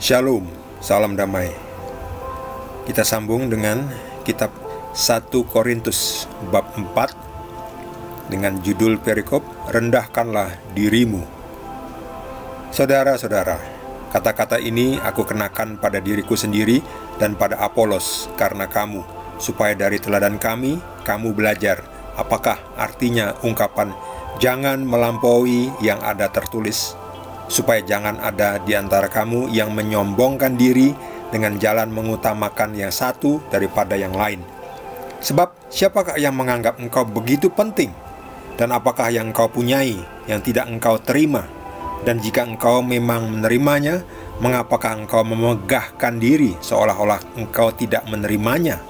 Shalom, salam damai. Kita sambung dengan kitab 1 Korintus bab 4 dengan judul perikop Rendahkanlah Dirimu. Saudara-saudara, kata-kata ini aku kenakan pada diriku sendiri dan pada Apolos karena kamu, supaya dari teladan kami, kamu belajar apakah artinya ungkapan jangan melampaui yang ada tertulis, supaya jangan ada di antara kamu yang menyombongkan diri dengan jalan mengutamakan yang satu daripada yang lain. Sebab siapakah yang menganggap engkau begitu penting? Dan apakah yang engkau punyai yang tidak engkau terima? Dan jika engkau memang menerimanya, mengapakah engkau memegahkan diri seolah-olah engkau tidak menerimanya?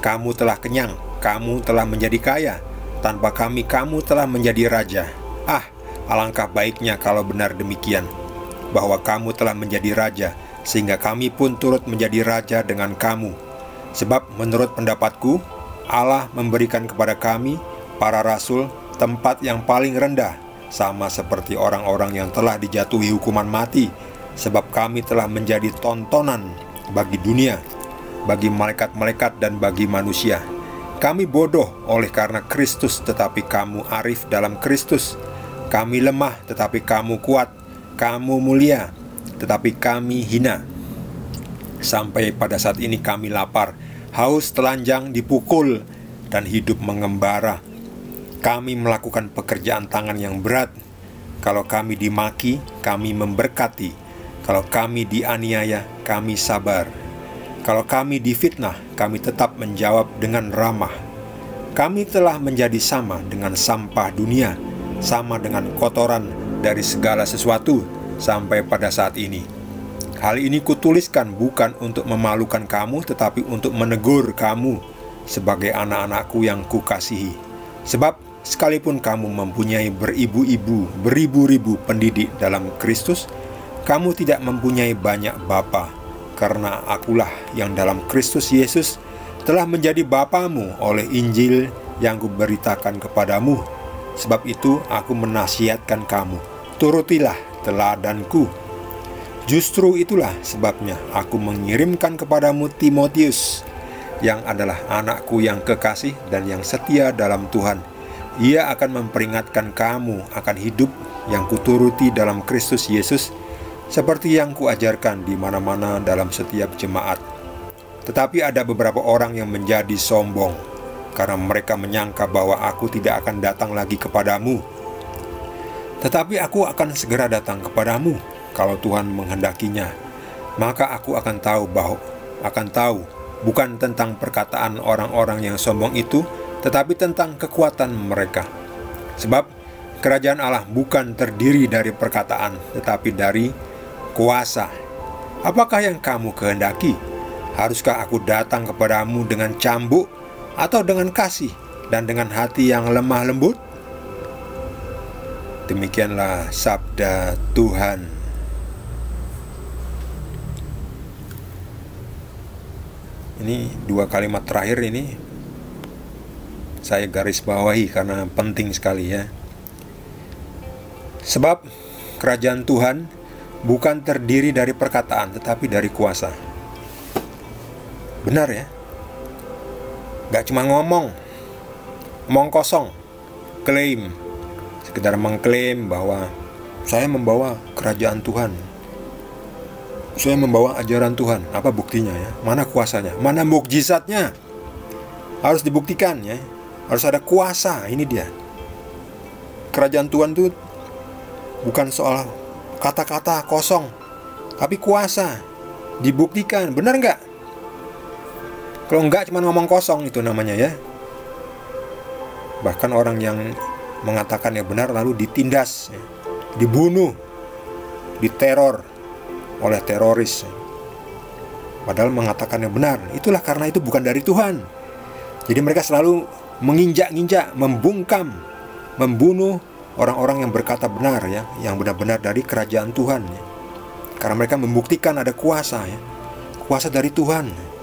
Kamu telah kenyang, kamu telah menjadi kaya. Tanpa kami, kamu telah menjadi raja. Alangkah baiknya kalau benar demikian, bahwa kamu telah menjadi raja, sehingga kami pun turut menjadi raja dengan kamu. Sebab menurut pendapatku, Allah memberikan kepada kami, para rasul, tempat yang paling rendah, sama seperti orang-orang yang telah dijatuhi hukuman mati, sebab kami telah menjadi tontonan bagi dunia, bagi malaikat-malaikat dan bagi manusia. Kami bodoh oleh karena Kristus, tetapi kamu arif dalam Kristus. Kami lemah, tetapi kamu kuat. Kamu mulia, tetapi kami hina. Sampai pada saat ini kami lapar, haus, telanjang, dipukul, dan hidup mengembara. Kami melakukan pekerjaan tangan yang berat. Kalau kami dimaki, kami memberkati. Kalau kami dianiaya, kami sabar. Kalau kami difitnah, kami tetap menjawab dengan ramah. Kami telah menjadi sama dengan sampah dunia, sama dengan kotoran dari segala sesuatu sampai pada saat ini. Hal ini kutuliskan bukan untuk memalukan kamu, tetapi untuk menegur kamu sebagai anak-anakku yang kukasihi. Sebab sekalipun kamu mempunyai beribu-ribu pendidik dalam Kristus, kamu tidak mempunyai banyak bapa, karena akulah yang dalam Kristus Yesus telah menjadi bapamu oleh Injil yang kuberitakan kepadamu. Sebab itu aku menasihatkan kamu, turutilah teladanku. Justru itulah sebabnya aku mengirimkan kepadamu Timotius, yang adalah anakku yang kekasih dan yang setia dalam Tuhan. Ia akan memperingatkan kamu akan hidup yang kuturuti dalam Kristus Yesus, seperti yang kuajarkan di mana-mana dalam setiap jemaat. Tetapi ada beberapa orang yang menjadi sombong, karena mereka menyangka bahwa aku tidak akan datang lagi kepadamu. Tetapi aku akan segera datang kepadamu, kalau Tuhan menghendakinya. Maka aku akan tahu bukan tentang perkataan orang-orang yang sombong itu, tetapi tentang kekuatan mereka. Sebab kerajaan Allah bukan terdiri dari perkataan, tetapi dari kuasa. Apakah yang kamu kehendaki? Haruskah aku datang kepadamu dengan cambuk, atau dengan kasih dan dengan hati yang lemah lembut? Demikianlah sabda Tuhan. Ini dua kalimat terakhir ini saya garis bawahi karena penting sekali ya. Sebab kerajaan Tuhan bukan terdiri dari perkataan, tetapi dari kuasa. Benar ya? Gak cuma ngomong kosong, klaim, sekedar mengklaim bahwa saya membawa kerajaan Tuhan, saya membawa ajaran Tuhan. Apa buktinya ya? Mana kuasanya? Mana mukjizatnya? Harus dibuktikan ya. Harus ada kuasa. Ini dia. Kerajaan Tuhan itu bukan soal kata-kata kosong, tapi kuasa. Dibuktikan. Benar nggak? Kalau enggak cuma ngomong kosong, itu namanya ya. Bahkan orang yang mengatakan yang benar lalu ditindas ya, dibunuh, diteror oleh teroris, padahal mengatakan yang benar. Itulah karena itu bukan dari Tuhan. Jadi mereka selalu menginjak-injak, membungkam, membunuh orang-orang yang berkata benar ya, yang benar-benar dari kerajaan Tuhan ya. Karena mereka membuktikan ada kuasa ya, kuasa dari Tuhan.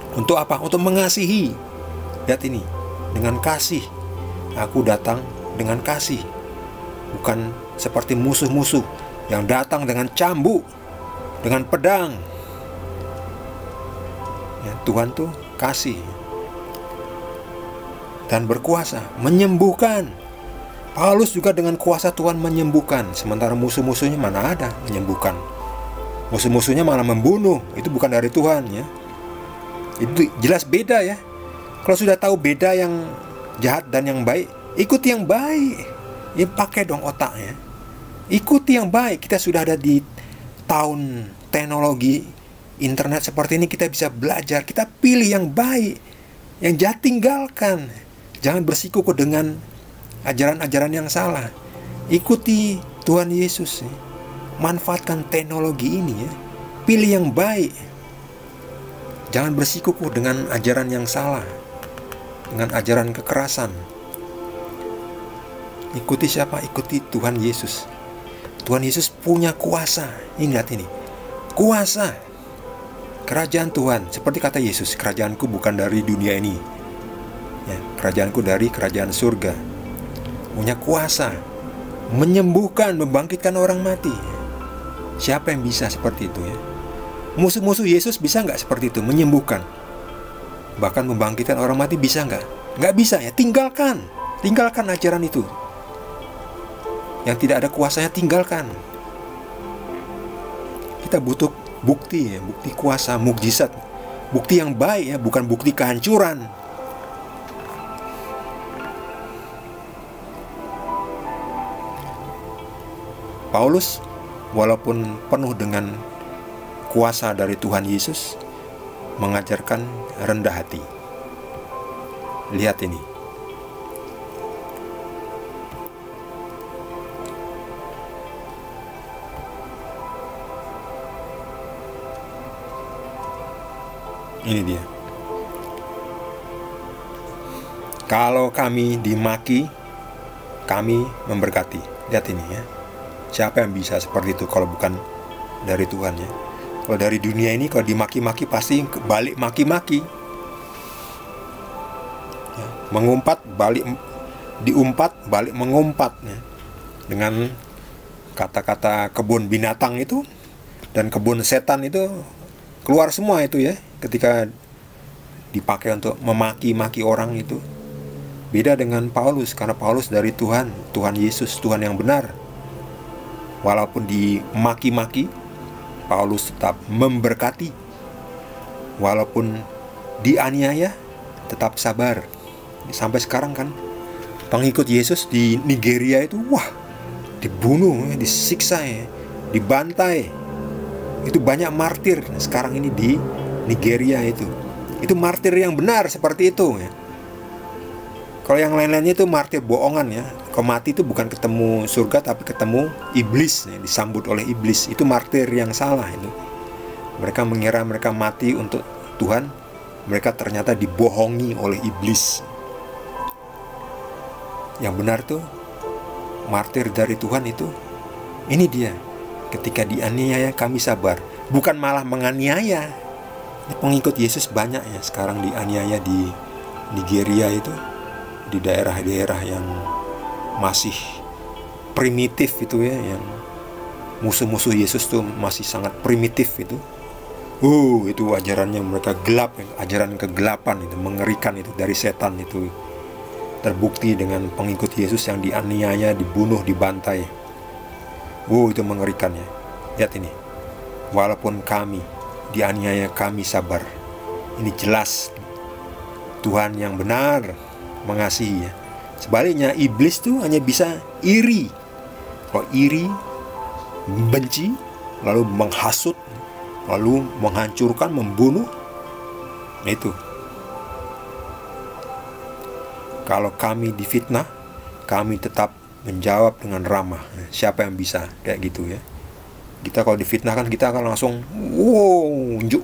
Untuk apa? Untuk mengasihi. Lihat ini, dengan kasih. Aku datang dengan kasih, bukan seperti musuh-musuh yang datang dengan cambuk. dengan pedang. Ya, Tuhan tuh kasih dan berkuasa menyembuhkan. Paulus juga dengan kuasa Tuhan menyembuhkan, sementara musuh-musuhnya mana ada menyembuhkan. Musuh-musuhnya malah membunuh. Itu bukan dari Tuhan ya. Itu jelas beda ya. Kalau sudah tahu beda yang jahat dan yang baik, ikuti yang baik. Ya pakai dong otaknya. Ikuti yang baik. Kita sudah ada di tahun teknologi internet seperti ini, kita bisa belajar. Kita pilih yang baik. Yang jahat tinggalkan. Jangan bersikuku dengan ajaran-ajaran yang salah. Ikuti Tuhan Yesus ya. Manfaatkan teknologi ini ya. Pilih yang baik. Jangan bersikuku dengan ajaran yang salah, dengan ajaran kekerasan. Ikuti siapa? Ikuti Tuhan Yesus. Tuhan Yesus punya kuasa. Ingat ini, kuasa. Kerajaan Tuhan, seperti kata Yesus, kerajaanku bukan dari dunia ini ya, kerajaanku dari kerajaan surga. Punya kuasa menyembuhkan, membangkitkan orang mati. Siapa yang bisa seperti itu ya? Musuh-musuh Yesus bisa nggak seperti itu, menyembuhkan, bahkan membangkitkan orang mati? Bisa nggak? Nggak bisa ya. Tinggalkan ajaran itu. Yang tidak ada kuasanya tinggalkan. Kita butuh bukti ya, bukti kuasa, mukjizat, bukti yang baik ya, bukan bukti kehancuran. Paulus walaupun penuh dengan kuasa dari Tuhan Yesus, mengajarkan rendah hati. Lihat ini. Ini dia. Kalau kami dimaki, kami memberkati. Lihat ini ya. Siapa yang bisa seperti itu kalau bukan dari Tuhan ya? Kalau dari dunia ini, kalau dimaki-maki pasti balik maki-maki ya. Mengumpat balik diumpat, balik mengumpat ya. Dengan kata-kata kebun binatang itu dan kebun setan itu keluar semua itu ya, ketika dipakai untuk memaki-maki orang itu. Beda dengan Paulus, karena Paulus dari Tuhan, Tuhan Yesus, Tuhan yang benar. Walaupun dimaki-maki, Paulus tetap memberkati. Walaupun dianiaya, tetap sabar. Sampai sekarang kan pengikut Yesus di Nigeria itu, wah, dibunuh, disiksa ya, dibantai. Itu banyak martir sekarang ini di Nigeria itu. Itu martir yang benar seperti itu ya. Kalau yang lain-lainnya itu martir bohongan ya. Kalau mati itu bukan ketemu surga, tapi ketemu iblis ya, disambut oleh iblis. Itu martir yang salah itu. Mereka mengira mereka mati untuk Tuhan, mereka ternyata dibohongi oleh iblis. Yang benar tuh martir dari Tuhan itu, ini dia. Ketika dianiaya kami sabar, bukan malah menganiaya. Pengikut Yesus banyak ya sekarang dianiaya di Nigeria itu, di daerah-daerah yang masih primitif itu ya, yang musuh-musuh Yesus tuh masih sangat primitif itu. Itu ajarannya mereka gelap, ajaran kegelapan itu, mengerikan itu, dari setan itu. Terbukti dengan pengikut Yesus yang dianiaya, dibunuh, dibantai. Itu mengerikan ya. Lihat ini. Walaupun kami dianiaya, kami sabar. Ini jelas Tuhan yang benar mengasihi ya. Sebaliknya iblis tuh hanya bisa iri. Kalau iri, benci, lalu menghasut, lalu menghancurkan, membunuh. Nah itu. Kalau kami difitnah, kami tetap menjawab dengan ramah. Siapa yang bisa kayak gitu ya? Kita kalau difitnah kan kita akan langsung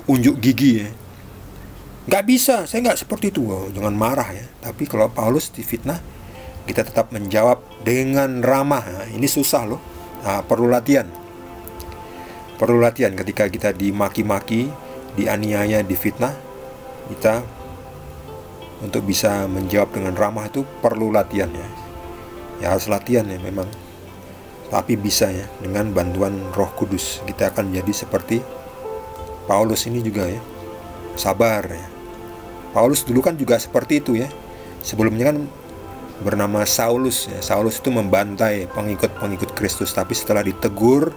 unjuk gigi ya. Nggak bisa, saya nggak seperti itu. Jangan marah ya. Tapi kalau Paulus difitnah, kita tetap menjawab dengan ramah. Nah, ini susah loh. Nah, perlu latihan. Perlu latihan ketika kita dimaki-maki, dianiaya, difitnah. Kita untuk bisa menjawab dengan ramah itu perlu latihan ya. Ya harus latihan ya memang. Tapi bisa ya, dengan bantuan Roh Kudus kita akan menjadi seperti Paulus ini juga ya, sabar ya. Paulus dulu kan juga seperti itu ya. Sebelumnya kan bernama Saulus ya. Saulus itu membantai pengikut-pengikut Kristus, tapi setelah ditegur,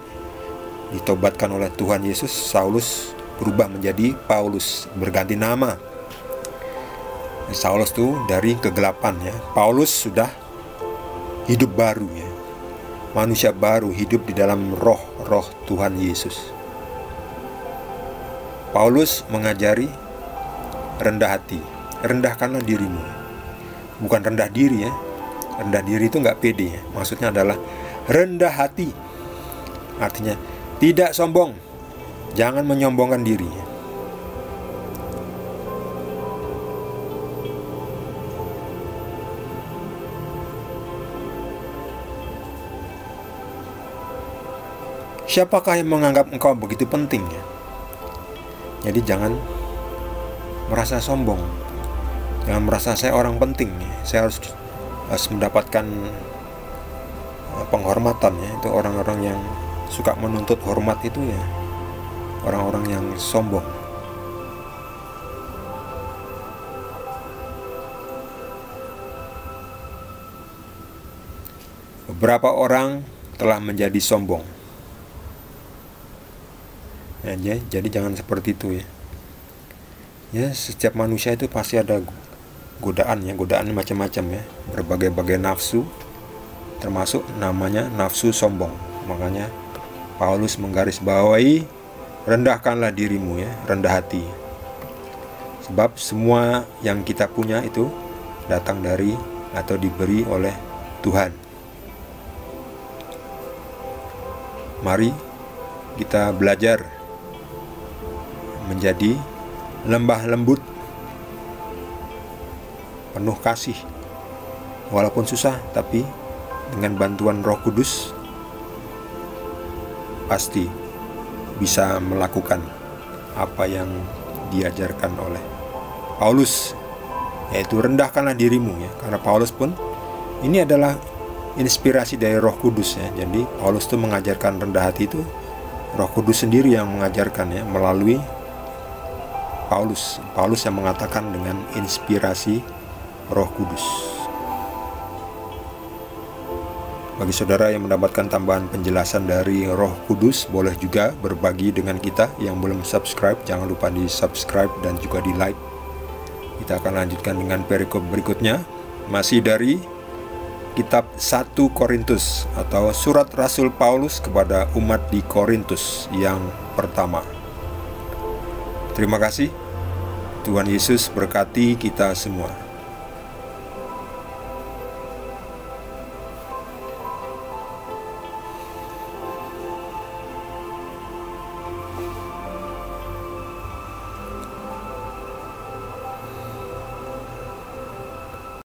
ditobatkan oleh Tuhan Yesus, Saulus berubah menjadi Paulus, berganti nama. Saulus itu dari kegelapan ya. Paulus sudah hidup baru ya. Manusia baru, hidup di dalam roh Tuhan Yesus. Paulus mengajari rendah hati. Rendahkanlah dirimu. Bukan rendah diri ya. Rendah diri itu nggak pede ya. Maksudnya adalah rendah hati. Artinya tidak sombong. Jangan menyombongkan diri ya. Siapakah yang menganggap engkau begitu penting ya? Jadi jangan merasa sombong. Jangan merasa saya orang penting ya. Saya harus mendapatkan penghormatan ya. Itu orang-orang yang suka menuntut hormat itu ya, orang-orang yang sombong. Beberapa orang telah menjadi sombong. Ya, jadi jangan seperti itu ya. Ya, setiap manusia itu pasti ada godaan ya, godaan macam-macam ya, berbagai-bagai nafsu, termasuk namanya nafsu sombong. Makanya Paulus menggarisbawahi, rendahkanlah dirimu ya, rendah hati. Sebab semua yang kita punya itu datang dari atau diberi oleh Tuhan. Mari kita belajar menjadi lembah lembut, penuh kasih. Walaupun susah, tapi dengan bantuan Roh Kudus pasti bisa melakukan apa yang diajarkan oleh Paulus, yaitu rendahkanlah dirimu ya. Karena Paulus pun ini adalah inspirasi dari Roh Kudus ya. Jadi Paulus itu mengajarkan rendah hati itu Roh Kudus sendiri yang mengajarkan ya, melalui Paulus yang mengatakan dengan inspirasi Roh Kudus. Bagi saudara yang mendapatkan tambahan penjelasan dari Roh Kudus, boleh juga berbagi dengan kita. Yang belum subscribe, jangan lupa di subscribe dan juga di like. Kita akan lanjutkan dengan perikop berikutnya, masih dari kitab 1 Korintus atau surat Rasul Paulus kepada umat di Korintus yang pertama. Terima kasih. Tuhan Yesus berkati kita semua.